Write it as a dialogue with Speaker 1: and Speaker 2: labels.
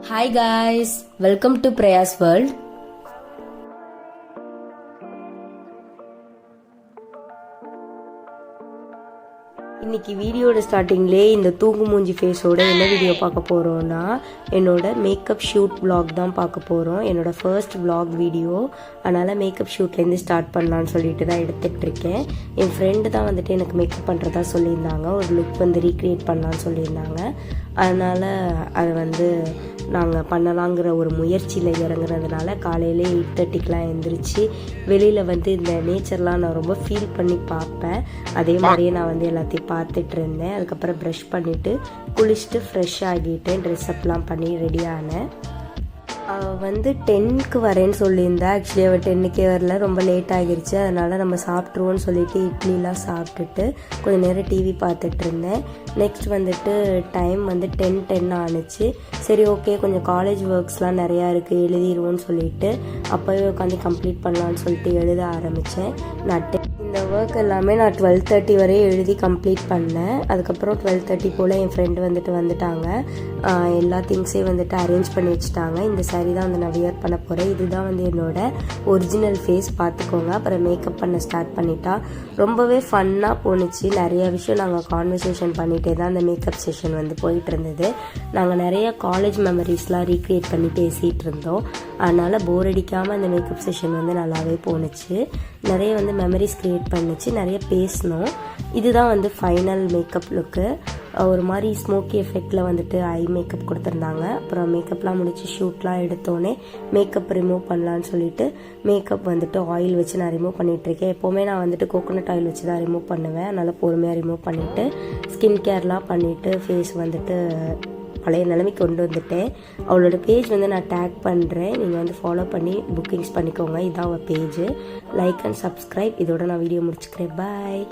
Speaker 1: Hi guys, welcome to Praya's World. இன்னைக்கு வீடியோட ஸ்டார்டிங்லேயே இந்த தூங்கு மூஞ்சி ஃபேஸோட என்ன வீடியோ பார்க்க போகிறோன்னா என்னோட மேக்கப் ஷூட் vlog தான் பார்க்க போகிறோம். என்னோட ஃபர்ஸ்ட் vlog வீடியோ, அதனால் மேக்கப் ஷூட்லேருந்து ஸ்டார்ட் பண்ணலான்னு சொல்லிட்டு தான் எடுத்துகிட்ருக்கேன். என் ஃப்ரெண்டு தான் வந்துட்டு எனக்கு மேக்கப் பண்ணுறதா சொல்லியிருந்தாங்க, ஒரு லுக் வந்து ரீக்ரியேட் பண்ணலான்னு சொல்லியிருந்தாங்க. அதனால் அதை நாங்கள் பண்ணலாங்கிற ஒரு முயற்சியில் இறங்குறதுனால காலையிலே 8:30க்கெலாம் எழுந்திரிச்சு வெளியில் இந்த நேச்சர்லாம் நான் ரொம்ப ஃபீல் பண்ணி பார்ப்பேன். அதே மாதிரியே நான் எல்லாத்தையும் பார்த்துட்டு இருந்தேன். அதுக்கப்புறம் ப்ரஷ் பண்ணிவிட்டு குளிச்சுட்டு ஃப்ரெஷ் ஆகிட்டேன், ட்ரெஸ்அப்லாம் பண்ணி ரெடி ஆனேன். அவள் 10க்கு வரேன்னு சொல்லியிருந்தா. ஆக்சுவலி அவள் 10க்கே வரல, ரொம்ப லேட் ஆகிருச்சு. அதனால் நம்ம சாப்பிட்ருவோன்னு சொல்லிட்டு இட்லிலாம் சாப்பிட்டுட்டு கொஞ்சம் நேரம் டிவி பார்த்துட்டு இருந்தேன். நெக்ஸ்ட் டைம் 10:10 ஆணுச்சு. சரி ஓகே, கொஞ்சம் காலேஜ் ஒர்க்ஸ்லாம் நிறையா இருக்குது, எழுதிடுவோன்னு சொல்லிட்டு அப்போவே உட்காந்து கம்ப்ளீட் பண்ணலான்னு சொல்லிட்டு எழுத ஆரம்பித்தேன். இந்த ஒர்க் எல்லாமே நான் 12:30 வரையும் எழுதி கம்ப்ளீட் பண்ணேன். அதுக்கப்புறம் 12:30 போல் என் ஃப்ரெண்டு வந்துட்டாங்க. எல்லா திங்ஸையும் அரேஞ்ச் பண்ணி வச்சுட்டாங்க. இந்த சாரீ தான் நான் வியர் பண்ண போகிறேன். இதுதான் என்னோட ஒரிஜினல் ஃபேஸ், பார்த்துக்கோங்க. அப்புறம் மேக்கப் பண்ண ஸ்டார்ட் பண்ணிட்டா. ரொம்பவே ஃபன்னாக போணுச்சு. நிறைய விஷயம் நாங்கள் கான்வர்சேஷன் பண்ணிகிட்டே தான் அந்த மேக்கப் செஷன் போயிட்டு இருந்தது. நாங்கள் நிறைய காலேஜ் மெமரிஸ்லாம் ரீக்ரியேட் பண்ணி பேசிகிட்டு இருந்தோம். அதனால் போர் அடிக்காமல் அந்த மேக்கப் செஷன் நல்லாவே போணுச்சு. நிறைய மெமரிஸ் க்ரியேட் பண்ணிச்சு, நிறைய பேசினோம். இதுதான் ஃபைனல் மேக்கப் லுக்கு. ஒரு மாதிரி ஸ்மோக்கி எஃபெக்டில் ஐ மேக்கப் கொடுத்துருந்தாங்க. அப்புறம் மேக்கப்லாம் முடிச்சு ஷூட்லாம் எடுத்தோடனே மேக்கப் ரிமூவ் பண்ணலான்னு சொல்லிட்டு மேக்கப் ஆயில் வச்சு நான் ரிமூவ் பண்ணிகிட்ருக்கேன். எப்போவுமே நான் கோகோனட் ஆயில் வச்சு தான் ரிமூவ் பண்ணுவேன். அதனால் பொறுமையாக ரிமூவ் பண்ணிவிட்டு ஸ்கின் கேர்லாம் பண்ணிவிட்டு ஃபேஸ் பழைய நிலைமைக்கு கொண்டு வந்துட்டேன். அவளோட பேஜ் நான் டேக் பண்ணுறேன், நீங்கள் ஃபாலோ பண்ணி புக்கிங்ஸ் பண்ணிக்கோங்க. இதான் அவள் பேஜ். Like and subscribe. இதோட நான் வீடியோ முடிச்சுக்கிறேன். பாய்.